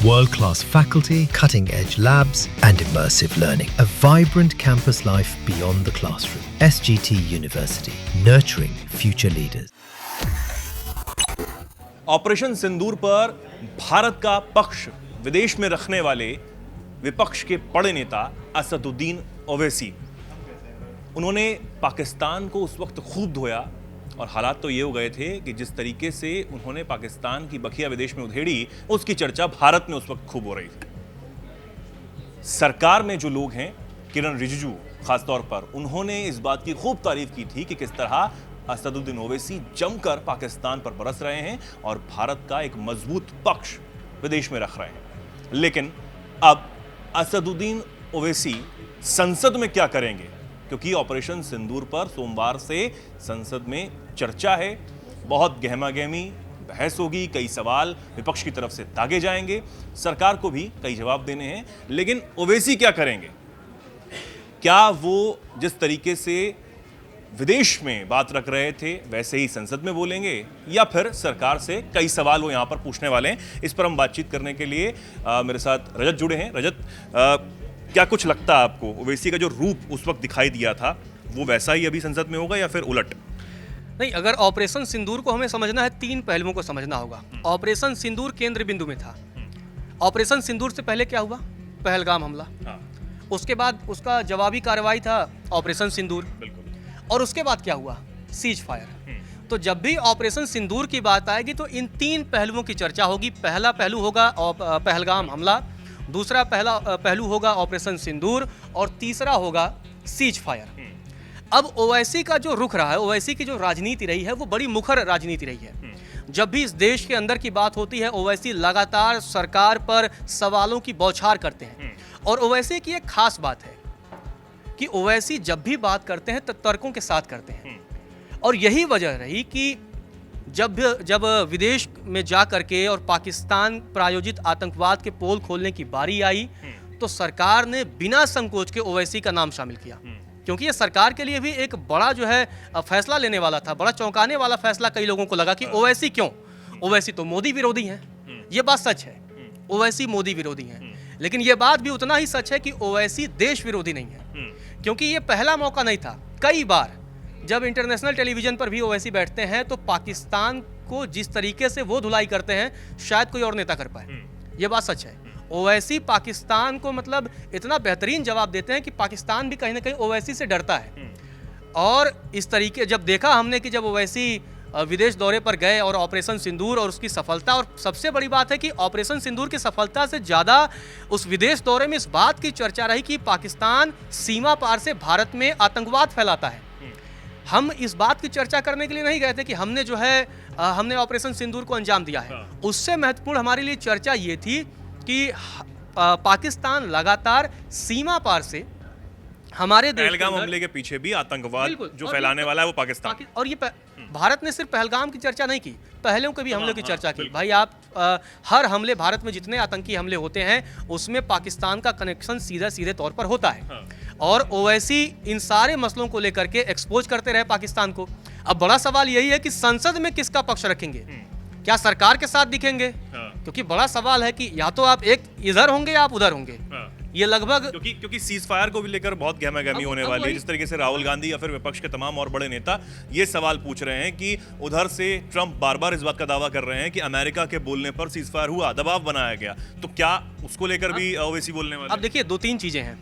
World-class faculty, cutting-edge labs and immersive learning. A vibrant campus life beyond the classroom. SGT University, nurturing future leaders. Operation Sindoor पर भारत का पक्ष विदेश में रखने वाले विपक्ष के बड़े नेता असदुद्दीन ओवैसी, उन्होंने पाकिस्तान को उस वक्त खूब धोया और हालात तो ये हो गए थे कि जिस तरीके से उन्होंने पाकिस्तान की बखिया विदेश में उधेड़ी, उसकी चर्चा भारत में उस वक्त खूब हो रही थी। सरकार में जो लोग हैं, किरण रिजिजू खासतौर पर, उन्होंने इस बात की खूब तारीफ की थी कि किस तरह असदुद्दीन ओवैसी जमकर पाकिस्तान पर बरस रहे हैं और भारत का एक मजबूत पक्ष विदेश में रख रहे हैं। लेकिन अब असदुद्दीन ओवैसी संसद में क्या करेंगे, क्योंकि ऑपरेशन सिंदूर पर सोमवार से संसद में चर्चा है, बहुत गहमा-गहमी बहस होगी, कई सवाल विपक्ष की तरफ से दागे जाएंगे, सरकार को भी कई जवाब देने हैं। लेकिन ओवैसी क्या करेंगे? क्या वो जिस तरीके से विदेश में बात रख रहे थे वैसे ही संसद में बोलेंगे, या फिर सरकार से कई सवाल वो यहां पर पूछने वाले हैं? इस पर हम बातचीत करने के लिए मेरे साथ रजत जुड़े हैं। रजत, क्या कुछ लगता है आपको, ओवैसी का जो रूप उस वक्त दिखाई दिया था वो वैसा ही अभी संसद में होगा या फिर उलट? नहीं, अगर ऑपरेशन सिंदूर को हमें समझना है, तीन पहलुओं को समझना होगा। ऑपरेशन सिंदूर केंद्र बिंदु में था। ऑपरेशन सिंदूर से पहले क्या हुआ? पहलगाम हमला। उसके बाद उसका जवाबी कार्रवाई था ऑपरेशन सिंदूर। और उसके बाद क्या हुआ? Cease fire. तो जब भी ऑपरेशन सिंदूर की बात आएगी तो इन तीन पहलुओं की चर्चा होगी। पहला पहलू होगा पहलगाम हमला, दूसरा पहलू होगा ऑपरेशन सिंदूर और तीसरा होगा सीज फायर। अब ओवैसी का जो रुख रहा है, ओवैसी की जो राजनीति रही है, वो बड़ी मुखर राजनीति रही है। जब भी इस देश के अंदर की बात होती है, ओवैसी लगातार सरकार पर सवालों की बौछार करते हैं। और ओवैसी की एक खास बात है कि ओवैसी जब भी बात करते हैं तो तर्कों के साथ करते हैं। और यही वजह रही कि जब विदेश में जा करके और पाकिस्तान प्रायोजित आतंकवाद के पोल खोलने की बारी आई तो सरकार ने बिना संकोच के ओवैसी का नाम शामिल किया, क्योंकि ये सरकार के लिए भी एक बड़ा जो है फैसला लेने वाला था, बड़ा चौंकाने वाला फैसला। कई लोगों को लगा कि ओवैसी क्यों? ओवैसी तो मोदी विरोधी हैं। ये बात सच है, ओवैसी मोदी विरोधी हैं। लेकिन ये बात भी उतना ही सच है कि ओवैसी देश विरोधी नहीं है, क्योंकि ये पहला मौका नहीं था। कई बार जब इंटरनेशनल टेलीविजन पर भी ओवैसी बैठते हैं तो पाकिस्तान को जिस तरीके से वो धुलाई करते हैं शायद कोई और नेता कर पाए। ये बात सच है। ओवैसी पाकिस्तान को मतलब इतना बेहतरीन जवाब देते हैं कि पाकिस्तान भी कहीं ना कहीं ओवैसी से डरता है। और इस तरीके जब देखा हमने कि जब ओवैसी विदेश दौरे पर गए और ऑपरेशन सिंदूर और उसकी सफलता, और सबसे बड़ी बात है कि ऑपरेशन सिंदूर की सफलता से ज़्यादा उस विदेश दौरे में इस बात की चर्चा रही कि पाकिस्तान सीमा पार से भारत में आतंकवाद फैलाता है। हम इस बात की चर्चा करने के लिए नहीं गए थे कि हमने जो है हमने ऑपरेशन सिंदूर को अंजाम दिया है। उससे महत्वपूर्ण हमारे लिए चर्चा ये थी कि पाकिस्तान लगातार सीमा पार से हमारे देश पहलगाम हमले के पीछे भी आतंकवाद जो फैलाने वाला है वो पाकिस्तान। और ये भारत ने सिर्फ पहलगाम की चर्चा नहीं की, पहले के भी हमलों की चर्चा की। भाई आप हर हमले, भारत में जितने आतंकी हमले होते हैं उसमें पाकिस्तान का कनेक्शन सीधे तौर पर होता है। और ओवैसी इन सारे मसलों को लेकर के एक्सपोज करते रहे पाकिस्तान को। अब बड़ा सवाल यही है कि संसद में किसका पक्ष रखेंगे? क्या सरकार के साथ दिखेंगे? क्योंकि बड़ा सवाल है कि या तो आप एक इधर होंगे या आप उधर होंगे। ये लगभग क्योंकि सीज फायर को भी लेकर बहुत गहमा-गहमी होने वाली है। जिस तरीके से राहुल गांधी या फिर विपक्ष के तमाम और बड़े नेता ये सवाल पूछ रहे हैं कि उधर से ट्रंप बार-बार इस बात का दावा कर रहे हैं कि अमेरिका के बोलने पर सीज फायर हुआ, दबाव बनाया गया, तो क्या उसको लेकर भी ओवैसी बोलने वाले? अब देखिए, दो तीन चीजें हैं।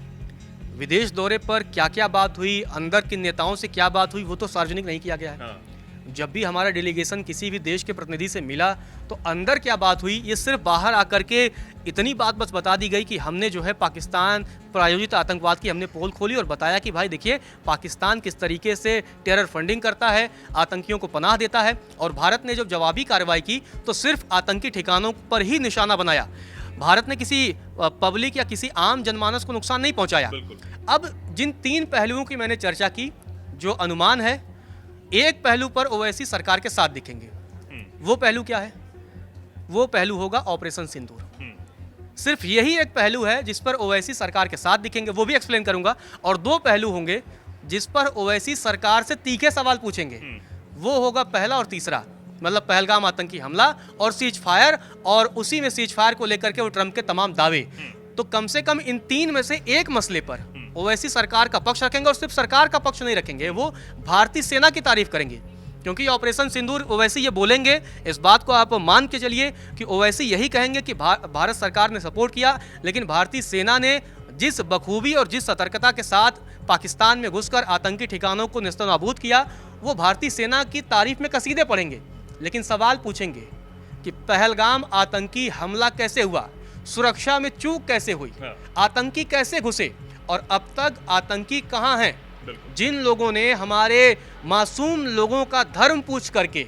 विदेश दौरे पर क्या क्या बात हुई, अंदर के नेताओं से क्या बात हुई, वो तो सार्वजनिक नहीं किया गया है। जब भी हमारा डेलीगेशन किसी भी देश के प्रतिनिधि से मिला तो अंदर क्या बात हुई, ये सिर्फ बाहर आकर के इतनी बात बस बता दी गई कि हमने जो है पाकिस्तान प्रायोजित आतंकवाद की हमने पोल खोली और बताया कि भाई देखिए पाकिस्तान किस तरीके से टेरर फंडिंग करता है, आतंकियों को पनाह देता है। और भारत ने जब जवाबी कार्रवाई की तो सिर्फ आतंकी ठिकानों पर ही निशाना बनाया। भारत ने किसी पब्लिक या किसी आम जनमानस को नुकसान नहीं पहुंचाया। अब जिन तीन पहलुओं की मैंने चर्चा की, जो अनुमान है, एक पहलू पर ओवैसी सरकार के साथ दिखेंगे। वो पहलू क्या है? वो पहलू होगा ऑपरेशन सिंदूर। सिर्फ यही एक पहलू है जिस पर ओवैसी सरकार के साथ दिखेंगे, वो भी एक्सप्लेन करूंगा। और दो पहलू होंगे जिस पर ओवैसी सरकार से तीखे सवाल पूछेंगे, वो होगा पहला और तीसरा। मतलब पहलगाम आतंकी हमला और सीज फायर, और उसी में सीज फायर को लेकर के वो ट्रंप के तमाम दावे। तो कम से कम इन तीन में से एक मसले पर ओवैसी सरकार का पक्ष रखेंगे, और सिर्फ सरकार का पक्ष नहीं रखेंगे, वो भारतीय सेना की तारीफ करेंगे। क्योंकि ऑपरेशन सिंदूर ओवैसी ये बोलेंगे, इस बात को आप मान के चलिए कि ओवैसी यही कहेंगे कि भारत सरकार ने सपोर्ट किया, लेकिन भारतीय सेना ने जिस बखूबी और जिस सतर्कता के साथ पाकिस्तान में घुसकर आतंकी ठिकानों को नेस्तनाबूद किया, वो भारतीय सेना की तारीफ में कसीदे पढ़ेंगे। लेकिन सवाल पूछेंगे कि पहलगाम आतंकी हमला कैसे हुआ, सुरक्षा में चूक कैसे हुई, आतंकी कैसे घुसे, और अब तक आतंकी कहाँ हैं? जिन लोगों ने हमारे मासूम लोगों का धर्म पूछ करके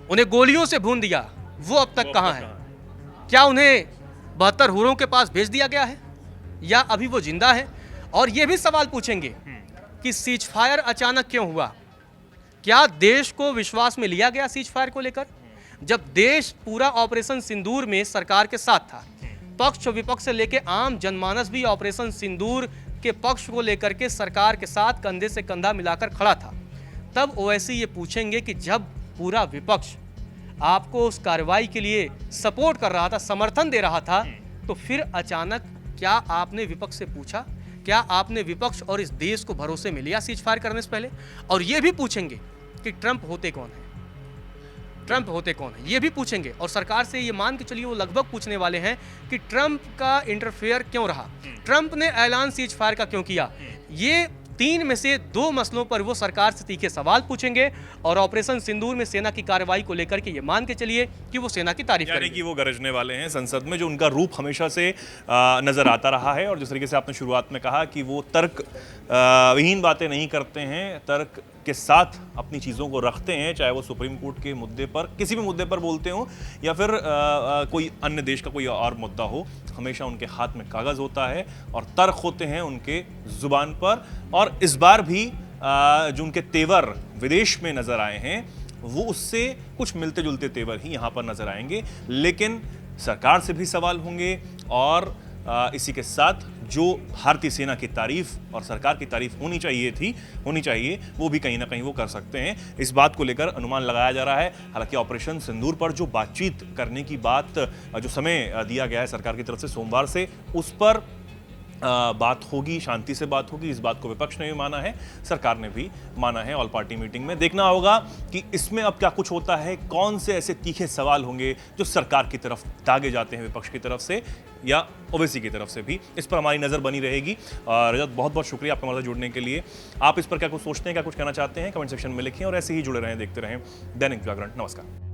उन्हें गोलियों से भून दिया, वो अब तक कहाँ हैं? क्या उन्हें 72 हुरों के पास भेज दिया गया है, या अभी वो जिंदा है? और ये भी सवाल पूछेंगे कि सीज फायर अचानक क्यों हुआ? क्या देश को विश्वास में लिया गया सीज फायर को लेकर? जब देश पूरा ऑपरेशन सिंदूर में सरकार के साथ था, पक्ष विपक्ष से लेकर आम जनमानस भी ऑपरेशन सिंदूर के पक्ष को लेकर के सरकार के साथ कंधे से कंधा मिलाकर खड़ा था, तब ओवैसी ये पूछेंगे कि जब पूरा विपक्ष आपको उस कार्रवाई के लिए सपोर्ट कर रहा था, समर्थन दे रहा था, तो फिर अचानक क्या आपने विपक्ष से पूछा? क्या आपने विपक्ष और इस देश को भरोसे में लिया सीज फायर करने से पहले? और ये भी पूछेंगे कि ट्रंप होते कौन है, ट्रंप होते कौन है, ये भी पूछेंगे। और सरकार से ये मान के चलिए वो लगभग पूछने वाले हैं कि ट्रंप का इंटरफेयर क्यों रहा, ट्रंप ने ऐलान सीज फायर का क्यों किया। ये तीन में से दो मसलों पर वो सरकार से तीखे सवाल पूछेंगे, और ऑपरेशन सिंदूर में सेना की कार्रवाई को लेकर के ये मान के चलिए कि वो सेना की तारीफ करेंगे। कि वो गरजने वाले हैं संसद में, जो उनका रूप हमेशा से नजर आता रहा है। और जिस तरीके से आपने शुरुआत में कहा कि वो तर्क विहीन बातें नहीं करते हैं, तर्क के साथ अपनी चीज़ों को रखते हैं, चाहे वो सुप्रीम कोर्ट के मुद्दे पर, किसी भी मुद्दे पर बोलते हो, या फिर कोई अन्य देश का कोई और मुद्दा हो, हमेशा उनके हाथ में कागज़ होता है और तर्क होते हैं उनके ज़ुबान पर। और इस बार भी जो उनके तेवर विदेश में नज़र आए हैं, वो उससे कुछ मिलते जुलते तेवर ही यहाँ पर नज़र आएंगे। लेकिन सरकार से भी सवाल होंगे, और इसी के साथ जो भारतीय सेना की तारीफ और सरकार की तारीफ होनी चाहिए, वो भी कहीं ना कहीं वो कर सकते हैं। इस बात को लेकर अनुमान लगाया जा रहा है। हालांकि ऑपरेशन सिंदूर पर जो बातचीत करने की बात, जो समय दिया गया है सरकार की तरफ से सोमवार से, उस पर बात होगी, शांति से बात होगी। इस बात को विपक्ष ने भी माना है, सरकार ने भी माना है। ऑल पार्टी मीटिंग में देखना होगा कि इसमें अब क्या कुछ होता है, कौन से ऐसे तीखे सवाल होंगे जो सरकार की तरफ दागे जाते हैं विपक्ष की तरफ से या ओवैसी की तरफ से भी। इस पर हमारी नज़र बनी रहेगी। रजत, बहुत बहुत शुक्रिया आपका हमारे साथ जुड़ने के लिए। आप इस पर क्या कुछ सोचते हैं, क्या कुछ कहना चाहते हैं, कमेंट सेक्शन में लिखें, और ऐसे ही जुड़े रहें, देखते रहें दैनिक जागरण। नमस्कार।